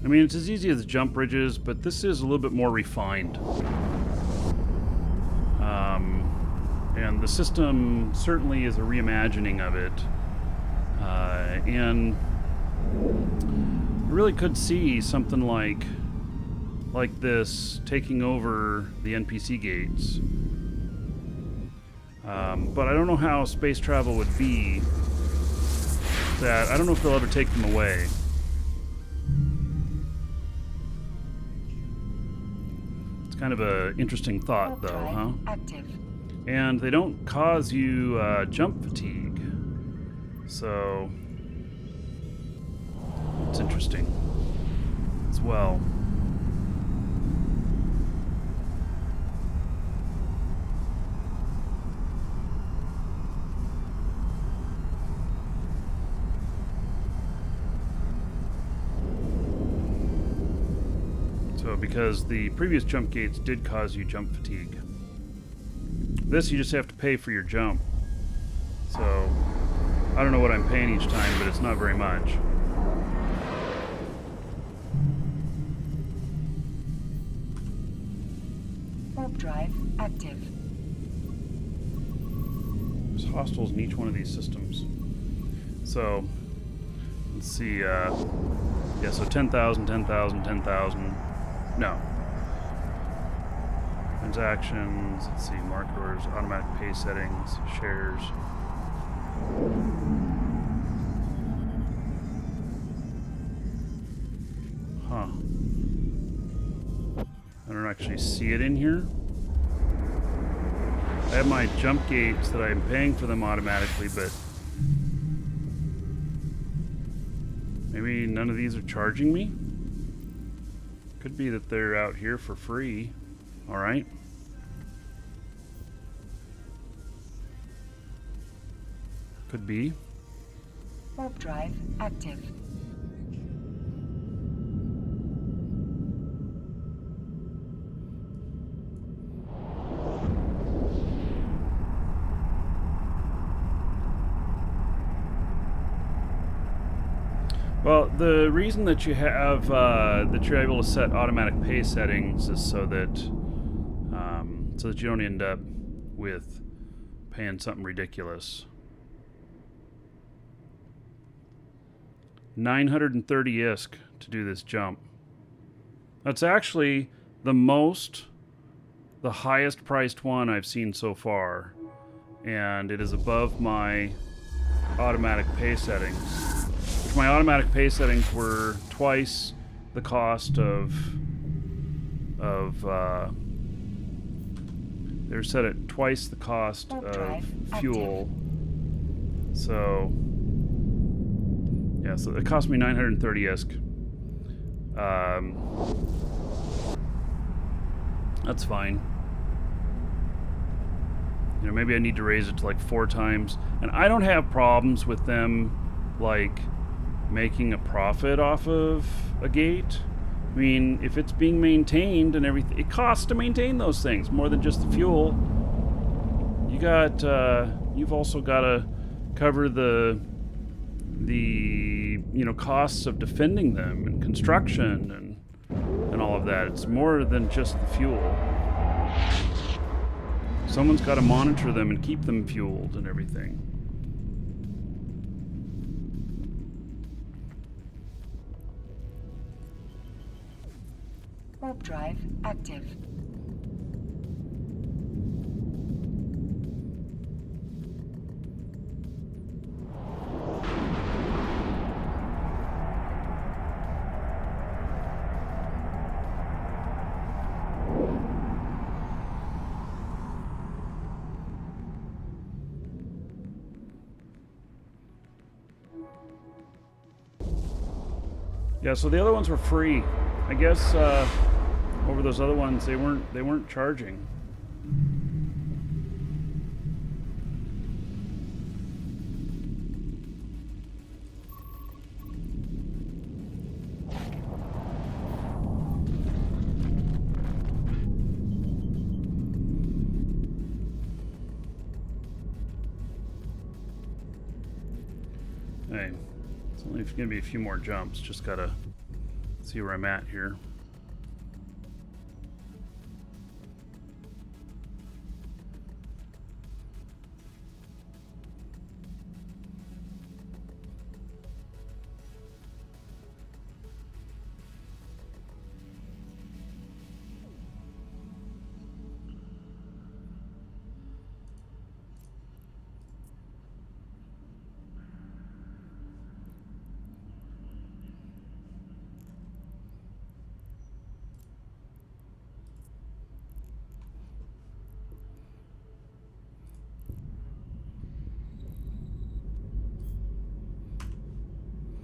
S1: I mean, it's as easy as the jump bridges, but this is a little bit more refined. And the system certainly is a reimagining of it. And I really could see something like this taking over the NPC gates. But I don't know how space travel would be. That I don't know if they'll ever take them away. It's kind of a interesting thought,
S3: Warp
S1: though,
S3: drive
S1: huh?
S3: active.
S1: And they don't cause you jump fatigue, so it's interesting as well. So because the previous jump gates did cause you jump fatigue. This you just have to pay for your jump. So I don't know what I'm paying each time, but it's not very much.
S3: Warp drive active.
S1: There's hostiles in each one of these systems. So let's see. Yeah, so 10,000, 10,000, 10,000. No. Transactions, let's see, market orders, automatic pay settings, shares. Huh. I don't actually see it in here. I have my jump gates that I'm paying for them automatically, but maybe none of these are charging me? Could be that they're out here for free. Alright. Could be.
S3: Warp drive active.
S1: Well, the reason that you have that you're able to set automatic pay settings is so that you don't end up with paying something ridiculous. 930 ISK to do this jump. That's actually the highest priced one I've seen so far, and it is above my automatic pay settings. My automatic pay settings were twice the cost of they're set at twice the cost
S3: Warp
S1: of
S3: drive
S1: fuel. So yeah, so it cost me 930 ESC. That's fine. You know, maybe I need to raise it to like 4 times. And I don't have problems with them like making a profit off of a gate. I mean, if it's being maintained and everything, it costs to maintain those things more than just the fuel. You've also got to cover the costs of defending them and construction and all of that. It's more than just the fuel. Someone's got to monitor them and keep them fueled and everything.
S3: Warp drive active.
S1: Yeah, so the other ones were free. I guess over those other ones they weren't charging. Hey, it's only going to be a few more jumps. Just gotta see where I'm at here.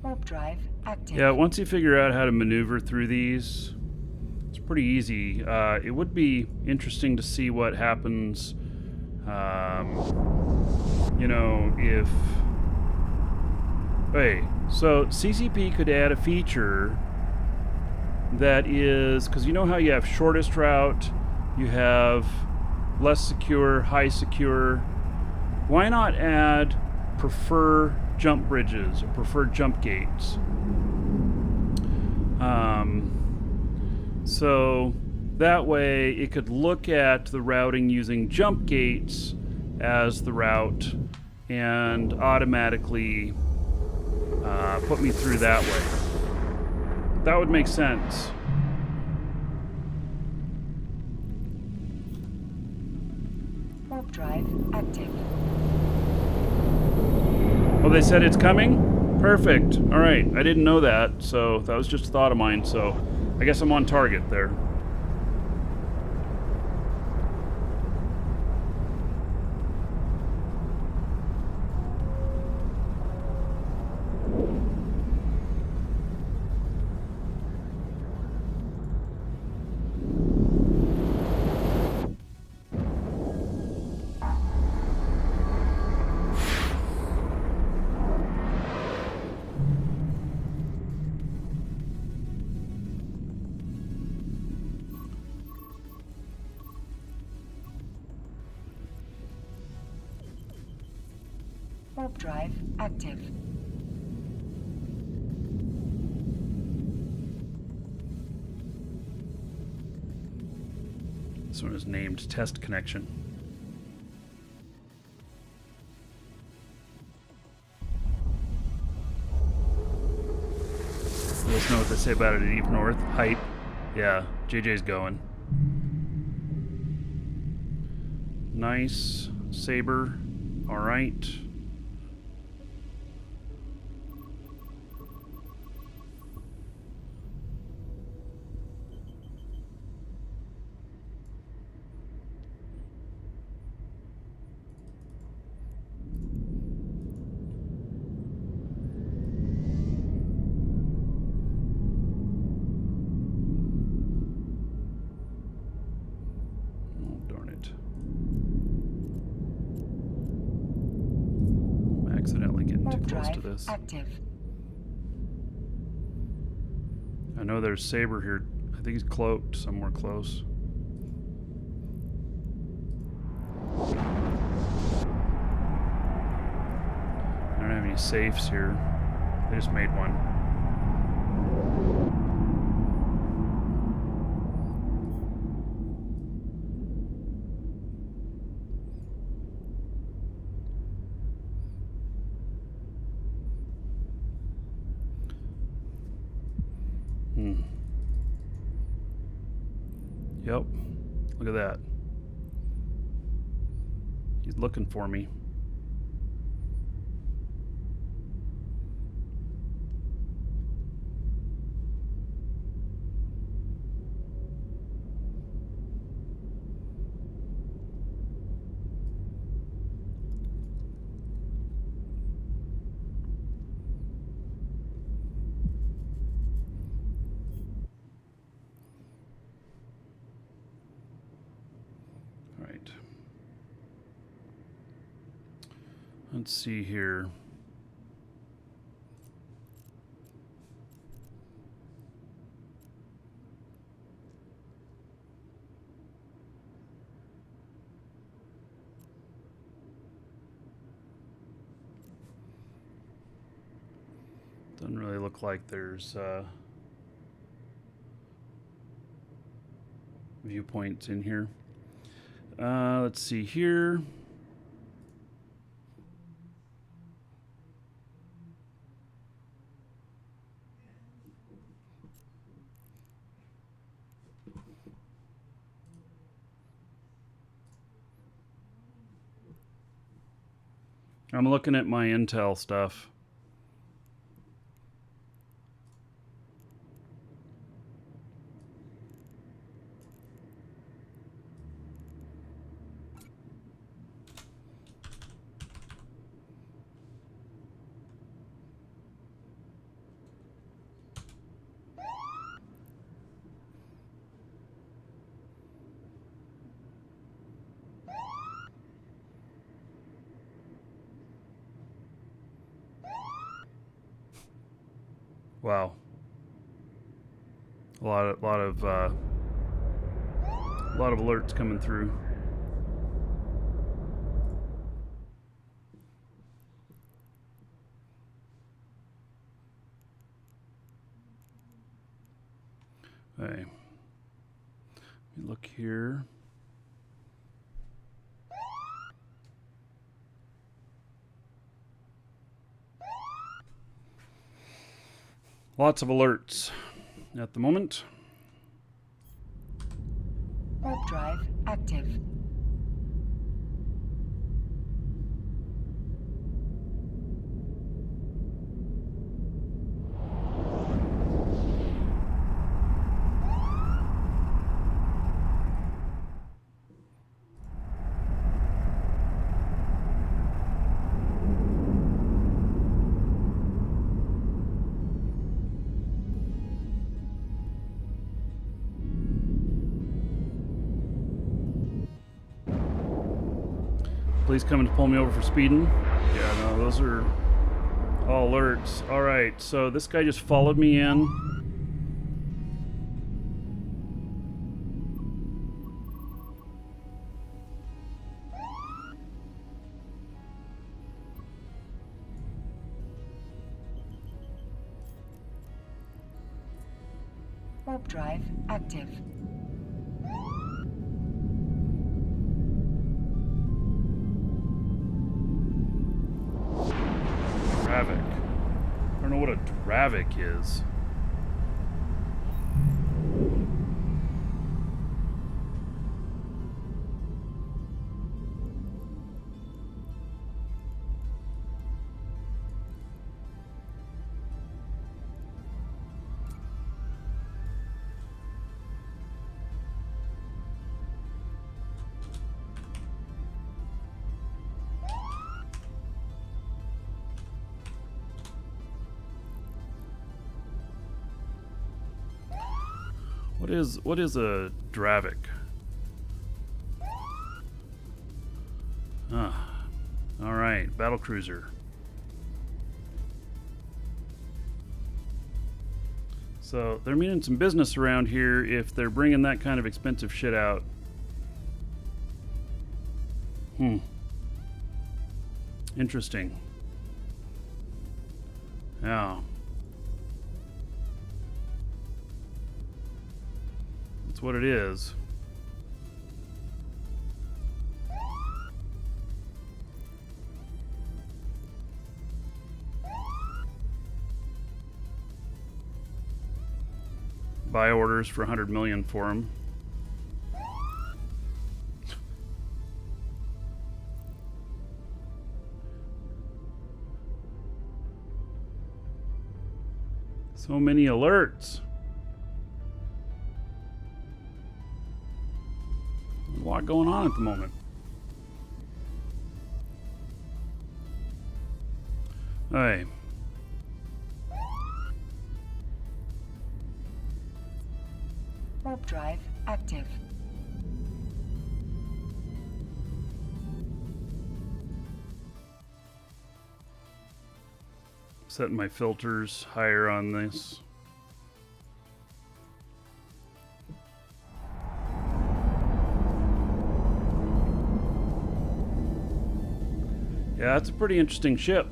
S3: Warp drive active.
S1: Yeah, once you figure out how to maneuver through these, it's pretty easy. It would be interesting to see what happens, if... Hey, so CCP could add a feature that is... Because you know how you have shortest route, you have less secure, high secure. Why not add prefer jump bridges or preferred jump gates? So that way it could look at the routing using jump gates as the route and automatically put me through that way. That would make sense.
S3: Warp drive active.
S1: Oh, they said it's coming? Perfect. All right. I didn't know that, so that was just a thought of mine, so I guess I'm on target there.
S3: Warp drive active.
S1: This one is named Test Connection. Let's know what they say about it at Eve North. Hype. Yeah, JJ's going. Nice. Saber. All right. too
S3: Warp
S1: close to
S3: drive
S1: this.
S3: active.
S1: I know there's Saber here. I think he's cloaked somewhere close. I don't have any safes here. I just made one. Yep. Look at that. He's looking for me. Let's see here. Doesn't really look like there's viewpoints in here. Let's see here. I'm looking at my intel stuff. Wow. A lot of alerts coming through. Okay. Let me look here. Lots of alerts at the moment.
S3: Warp drive active.
S1: Police coming to pull me over for speeding. Yeah, no, those are all alerts. All right, so this guy just followed me in.
S3: Warp drive active.
S1: Dravik. I don't know what a Dravik is. What is a Dravik? Ah, all right, battle cruiser. So they're meaning some business around here if they're bringing that kind of expensive shit out. Interesting. Yeah. That's what it is. Buy orders for 100 million for them. So many alerts. A lot going on at the moment. Hey.
S3: Warp drive active.
S1: Setting my filters higher on this. Yeah, it's a pretty interesting ship.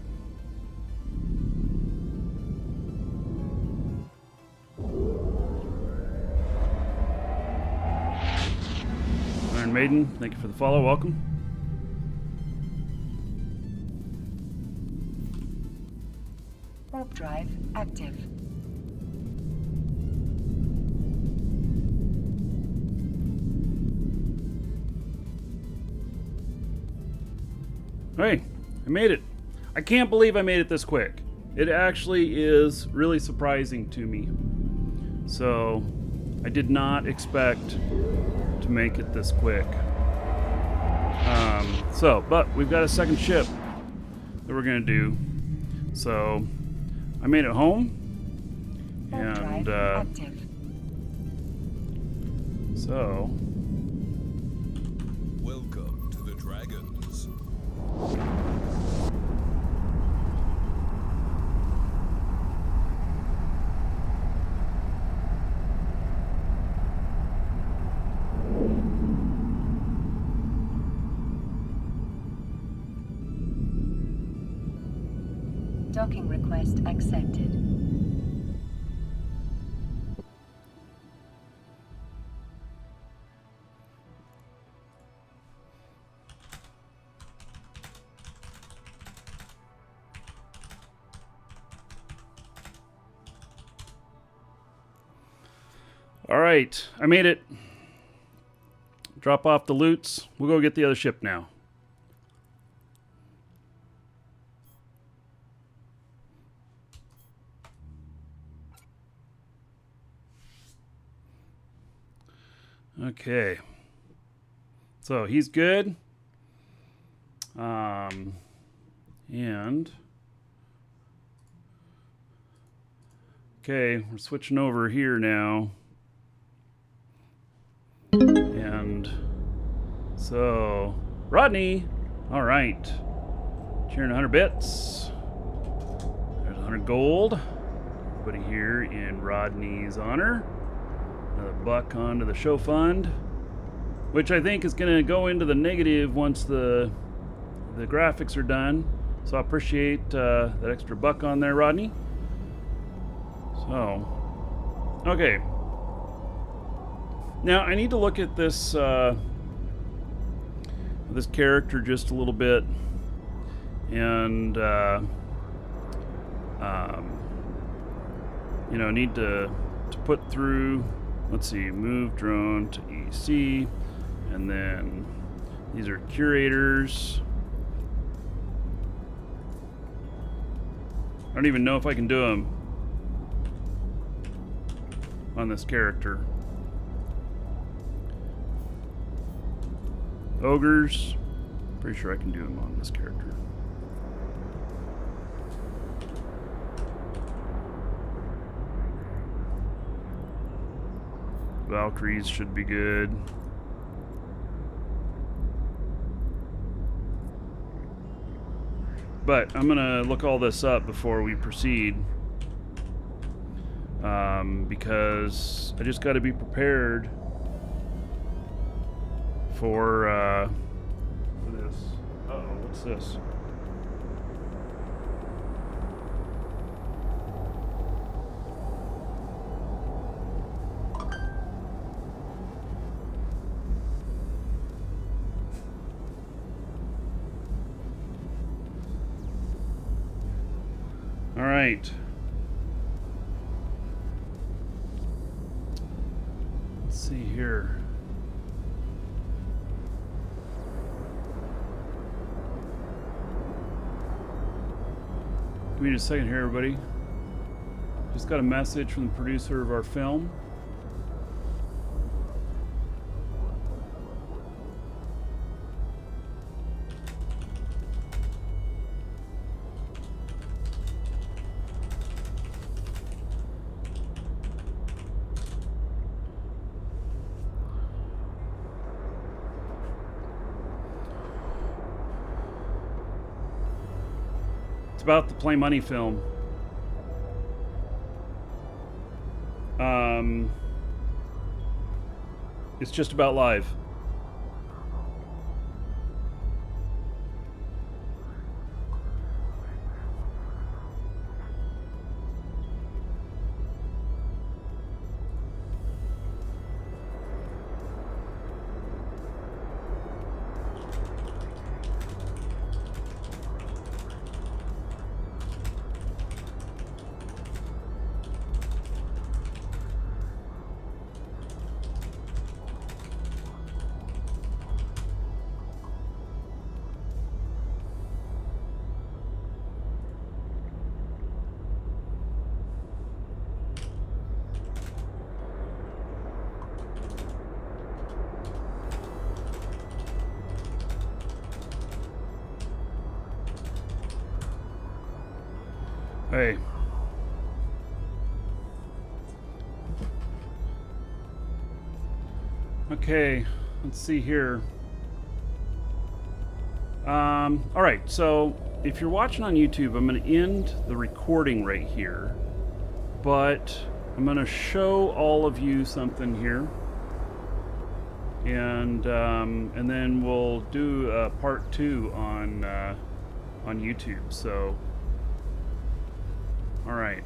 S1: Iron Maiden, thank you for the follow. Welcome.
S3: Warp drive active.
S1: Hey, I made it. I can't believe I made it this quick. It actually is really surprising to me. So, I did not expect to make it this quick. But we've got a second ship that we're gonna do. So, I made it home.
S3: Warp drive active.
S1: So,
S2: Welcome to the Dragons.
S3: Docking request accepted.
S1: all right, I made it. Drop off the loots. We'll go get the other ship now. Okay. So he's good. And okay, we're switching over here now. And so Rodney, all right. Cheering 100 bits. There's 100 gold. Everybody here in Rodney's honor. Another buck onto the show fund, which I think is going to go into the negative once the graphics are done. So I appreciate that extra buck on there, Rodney. So, okay. Now I need to look at this this character just a little bit, and you know, need to put through. Let's see, move drone to EC, and then these are curators. I don't even know if I can do them on this character. Ogres, pretty sure I can do them on this character. Valkyries should be good. But I'm gonna look all this up before we proceed. because I just got to be prepared for this. Uh-oh, what's this? All right. Let's see here. Give me just a second here, everybody. Just got a message from the producer of our film. About the Play Money film. It's just about live. Hey. Okay, let's see here. All right, so if you're watching on YouTube, I'm going to end the recording right here, but I'm going to show all of you something here, and then we'll do part 2 on YouTube. So, all right.